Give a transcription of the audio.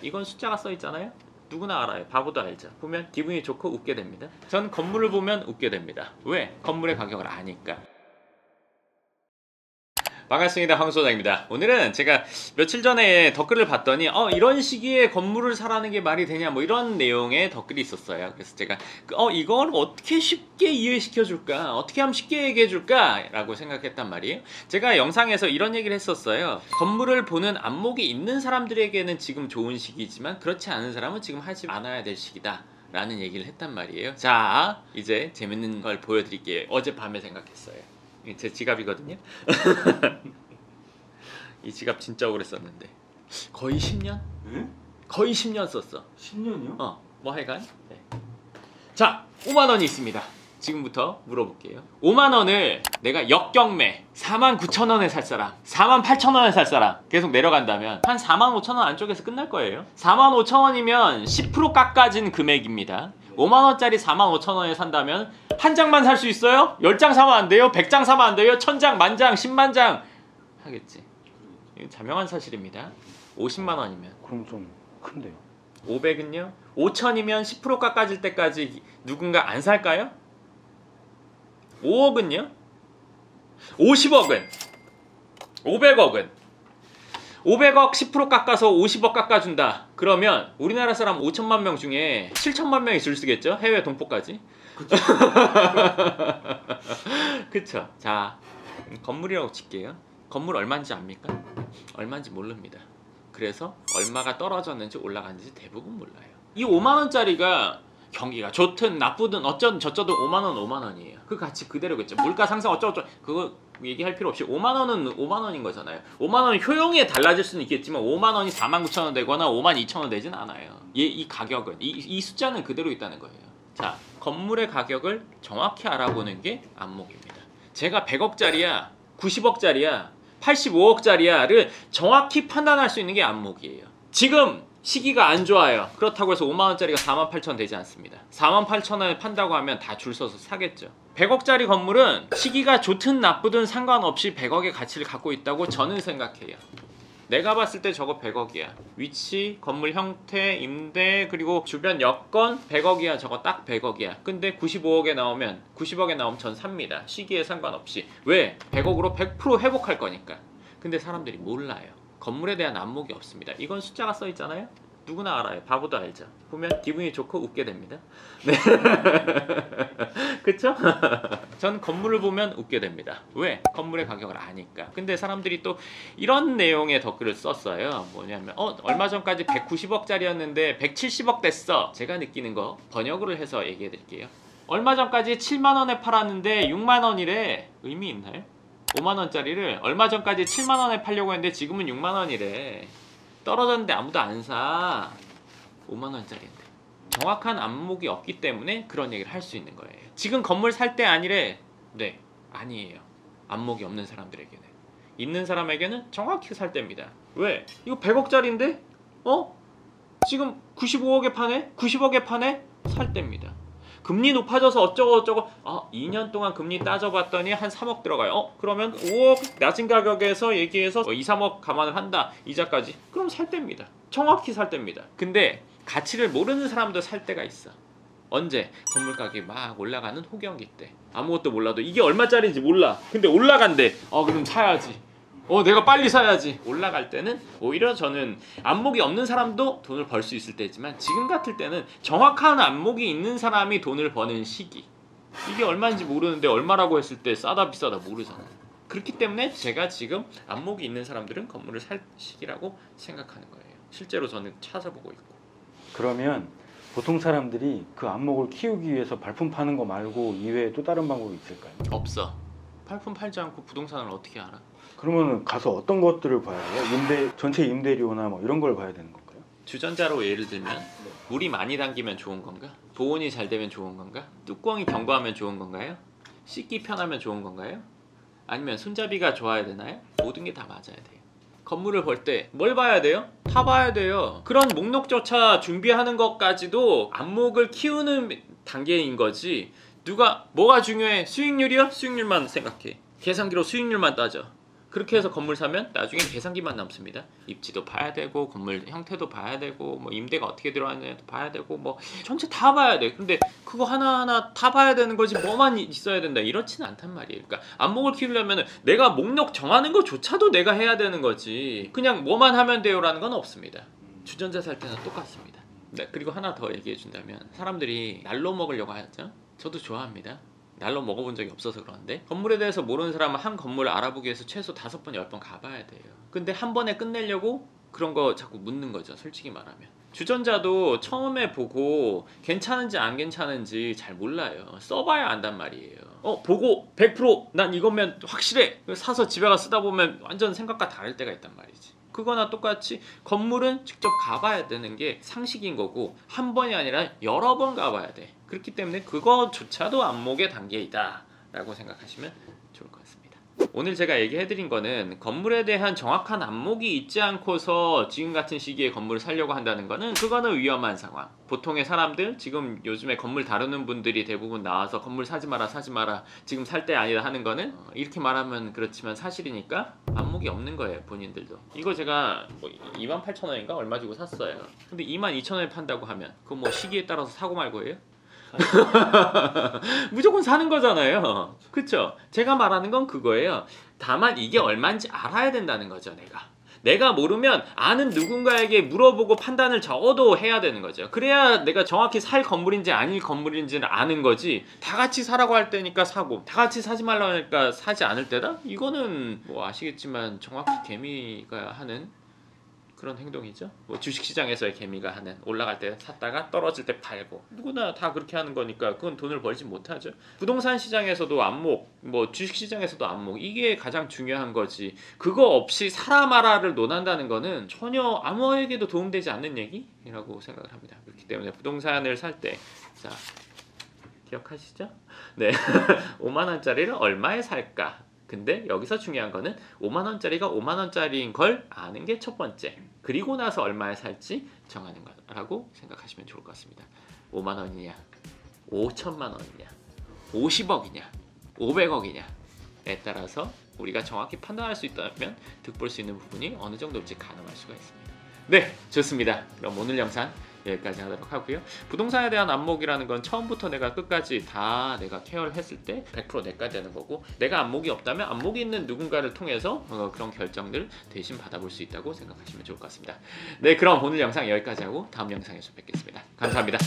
이건 숫자가 써 있잖아요. 누구나 알아요. 바보도 알죠. 보면 기분이 좋고 웃게 됩니다. 전 건물을 보면 웃게 됩니다. 왜? 건물의 가격을 아니까. 반갑습니다. 황 소장입니다. 오늘은 제가 며칠 전에 댓글을 봤더니 이런 시기에 건물을 사라는 게 말이 되냐 뭐 이런 내용의 댓글이 있었어요. 그래서 제가 이걸 어떻게 쉽게 이해시켜 줄까, 어떻게 하면 쉽게 얘기해 줄까 라고 생각했단 말이에요. 제가 영상에서 이런 얘기를 했었어요. 건물을 보는 안목이 있는 사람들에게는 지금 좋은 시기지만 그렇지 않은 사람은 지금 하지 않아야 될 시기다 라는 얘기를 했단 말이에요. 자, 이제 재밌는 걸 보여드릴게요. 어젯밤에 생각했어요. 제 지갑이거든요. 이 지갑 진짜 오래 썼는데 거의 10년? 네? 거의 10년 썼어. 10년이요? 뭐 하여간 네. 자, 5만원이 있습니다. 지금부터 물어볼게요. 5만원을 내가 역경매 49,000원에 살 사람, 48,000원에 살 사람 계속 내려간다면 한 45,000원 안쪽에서 끝날 거예요. 45,000원이면 10% 깎아진 금액입니다. 5만원짜리 45,000원에 산다면 한 장만 살 수 있어요? 10장 사면 안 돼요? 100장 사면 안 돼요? 1000장, 만장, 10만장 하겠지. 이건 자명한 사실입니다. 50만원이면 그럼 좀 큰데요. 500은요? 5천이면 10% 깎아질 때까지 누군가 안 살까요? 5억은요? 50억은? 500억은? 500억 10% 깎아서 50억 깎아준다. 그러면 우리나라 사람 5천만 명 중에 7천만 명이 줄 쓰겠죠? 해외 동포까지. 그쵸. 그쵸. 자, 건물이라고 칠게요. 건물 얼마인지 압니까? 얼마인지 모릅니다. 그래서 얼마가 떨어졌는지 올라갔는지 대부분 몰라요. 이 5만원짜리가 경기가 좋든 나쁘든 어쩌든 저쩌든 5만원 5만원이에요. 그 가치 그대로겠죠. 물가 상승 어쩌고저쩌고 그거 얘기할 필요 없이 5만원은 5만원인 거잖아요. 5만원 효용에 달라질 수는 있겠지만 5만원이 49,000원 되거나 52,000원 되진 않아요. 이 가격은 이 숫자는 그대로 있다는 거예요. 자, 건물의 가격을 정확히 알아보는 게 안목입니다. 제가 100억짜리야 90억짜리야 85억짜리야를 정확히 판단할 수 있는 게 안목이에요. 지금 시기가 안 좋아요. 그렇다고 해서 5만원짜리가 48,000원 되지 않습니다. 48,000원에 판다고 하면 다 줄 서서 사겠죠. 100억짜리 건물은 시기가 좋든 나쁘든 상관없이 100억의 가치를 갖고 있다고 저는 생각해요. 내가 봤을 때 저거 100억이야. 위치, 건물 형태, 임대, 그리고 주변 여건 100억이야. 저거 딱 100억이야. 근데 95억에 나오면 90억에 나오면 전 삽니다. 시기에 상관없이. 왜? 100억으로 100% 회복할 거니까. 근데 사람들이 몰라요. 건물에 대한 안목이 없습니다. 이건 숫자가 써 있잖아요. 누구나 알아요. 바보도 알죠. 보면 기분이 좋고 웃게 됩니다. 네. 그쵸? 전 건물을 보면 웃게 됩니다. 왜? 건물의 가격을 아니까. 근데 사람들이 또 이런 내용의 댓글을 썼어요. 뭐냐면 얼마 전까지 190억짜리였는데 170억 됐어. 제가 느끼는 거 번역을 해서 얘기해 드릴게요. 얼마 전까지 7만원에 팔았는데 6만원이래. 의미 있나요? 5만원짜리를 얼마 전까지 7만원에 팔려고 했는데 지금은 6만원이래. 떨어졌는데 아무도 안 사. 5만원짜리인데. 정확한 안목이 없기 때문에 그런 얘기를 할 수 있는 거예요. 지금 건물 살 때 아니래. 네, 아니에요. 안목이 없는 사람들에게는. 있는 사람에게는 정확히 살 때입니다. 왜? 이거 100억짜리인데? 지금 95억에 파네? 90억에 파네? 살 때입니다. 금리 높아져서 어쩌고 2년 동안 금리 따져봤더니 한 3억 들어가요. 그러면 5억 낮은 가격에서 얘기해서 2, 3억 감안을 한다. 이자까지. 그럼 살 때입니다. 정확히 살 때입니다. 근데 가치를 모르는 사람도 살 때가 있어. 언제? 건물 가격이 막 올라가는 호경기 때. 아무것도 몰라도 이게 얼마짜리인지 몰라. 근데 올라간대. 그럼 사야지. 내가 빨리 사야지. 올라갈 때는 오히려 저는 안목이 없는 사람도 돈을 벌 수 있을 때지만 지금 같을 때는 정확한 안목이 있는 사람이 돈을 버는 시기. 이게 얼마인지 모르는데 얼마라고 했을 때 싸다 비싸다 모르잖아요. 그렇기 때문에 제가 지금 안목이 있는 사람들은 건물을 살 시기라고 생각하는 거예요. 실제로 저는 찾아보고 있고. 그러면 보통 사람들이 그 안목을 키우기 위해서 발품 파는 거 말고 이외에 또 다른 방법이 있을까요? 없어. 발품 팔지 않고 부동산을 어떻게 알아? 그러면 가서 어떤 것들을 봐야 해요? 전체 임대료나 뭐 이런 걸 봐야 되는 건가요? 주전자로 예를 들면 물이 많이 담기면 좋은 건가? 보온이 잘 되면 좋은 건가? 뚜껑이 견고하면 좋은 건가요? 씻기 편하면 좋은 건가요? 아니면 손잡이가 좋아야 되나요? 모든 게 다 맞아야 돼요. 건물을 볼 때 뭘 봐야 돼요? 다 봐야 돼요. 그런 목록조차 준비하는 것까지도 안목을 키우는 단계인 거지. 뭐가 중요해? 수익률이요? 수익률만 생각해. 계산기로 수익률만 따져. 그렇게 해서 건물 사면 나중에 계산기만 남습니다. 입지도 봐야 되고 건물 형태도 봐야 되고 뭐 임대가 어떻게 들어왔는지도 봐야 되고 뭐 전체 다 봐야 돼. 근데 그거 하나하나 다 봐야 되는 거지 뭐만 있어야 된다 이렇지는 않단 말이에요. 그러니까 안목을 키우려면 내가 목록 정하는 것조차도 내가 해야 되는 거지 그냥 뭐만 하면 돼요라는 건 없습니다. 주전자 살 때는 똑같습니다. 네, 그리고 하나 더 얘기해 준다면 사람들이 날로 먹으려고 하죠. 저도 좋아합니다. 날로 먹어본 적이 없어서 그러는데 건물에 대해서 모르는 사람은 한 건물을 알아보기 위해서 최소 5번, 10번 가봐야 돼요. 근데 한 번에 끝내려고 그런 거 자꾸 묻는 거죠. 솔직히 말하면 주전자도 처음에 보고 괜찮은지 안 괜찮은지 잘 몰라요. 써봐야 안단 말이에요. 보고 100%난 이거면 확실해 사서 집에 가 쓰다 보면 완전 생각과 다를 때가 있단 말이지. 그거나 똑같이 건물은 직접 가봐야 되는 게 상식인 거고 한 번이 아니라 여러 번 가봐야 돼. 그렇기 때문에 그거조차도 안목의 단계이다 라고 생각하시면 좋을 것 같습니다. 오늘 제가 얘기해드린 거는 건물에 대한 정확한 안목이 있지 않고서 지금 같은 시기에 건물을 사려고 한다는 거는 그거는 위험한 상황. 보통의 사람들 지금 요즘에 건물 다루는 분들이 대부분 나와서 건물 사지 마라 지금 살 때 아니다 하는 거는 이렇게 말하면 그렇지만 사실이니까 안목이 없는 거예요. 본인들도. 이거 제가 뭐 28,000원인가 얼마 주고 샀어요. 근데 22,000원에 판다고 하면 그거 뭐 시기에 따라서 사고 말고예요? 무조건 사는 거잖아요. 그쵸? 제가 말하는 건 그거예요. 다만 이게 얼마인지 알아야 된다는 거죠. 내가 모르면 아는 누군가에게 물어보고 판단을 적어도 해야 되는 거죠. 그래야 내가 정확히 살 건물인지 아닐 건물인지를 아는 거지. 다 같이 사라고 할 때니까 사고 다 같이 사지 말라고 하니까 사지 않을 때다? 이거는 뭐 아시겠지만 정확히 개미가 하는 그런 행동이죠. 뭐 주식시장에서의 개미가 하는 올라갈 때 샀다가 떨어질 때 팔고 누구나 다 그렇게 하는 거니까 그건 돈을 벌지 못하죠. 부동산 시장에서도 안목, 뭐 주식시장에서도 안목 이게 가장 중요한 거지. 그거 없이 사라 마라를 논한다는 거는 전혀 아무에게도 도움되지 않는 얘기라고 생각을 합니다. 그렇기 때문에 부동산을 살 때 자 기억하시죠? 네 5만원짜리를 얼마에 살까? 근데 여기서 중요한 거는 5만원짜리가 5만원짜리인 걸 아는 게 첫 번째. 그리고 나서 얼마에 살지 정하는 거라고 생각하시면 좋을 것 같습니다. 5만원이냐 5천만원이냐 50억이냐 500억이냐에 따라서 우리가 정확히 판단할 수 있다면 득볼 수 있는 부분이 어느 정도일지 가늠할 수가 있습니다. 네, 좋습니다. 그럼 오늘 영상 여기까지 하도록 하고요. 부동산에 대한 안목이라는 건 처음부터 내가 끝까지 다 내가 케어를 했을 때 100% 내가 되는 거고 내가 안목이 없다면 안목이 있는 누군가를 통해서 그런 결정들 대신 받아볼 수 있다고 생각하시면 좋을 것 같습니다. 네, 그럼 오늘 영상 여기까지 하고 다음 영상에서 뵙겠습니다. 감사합니다.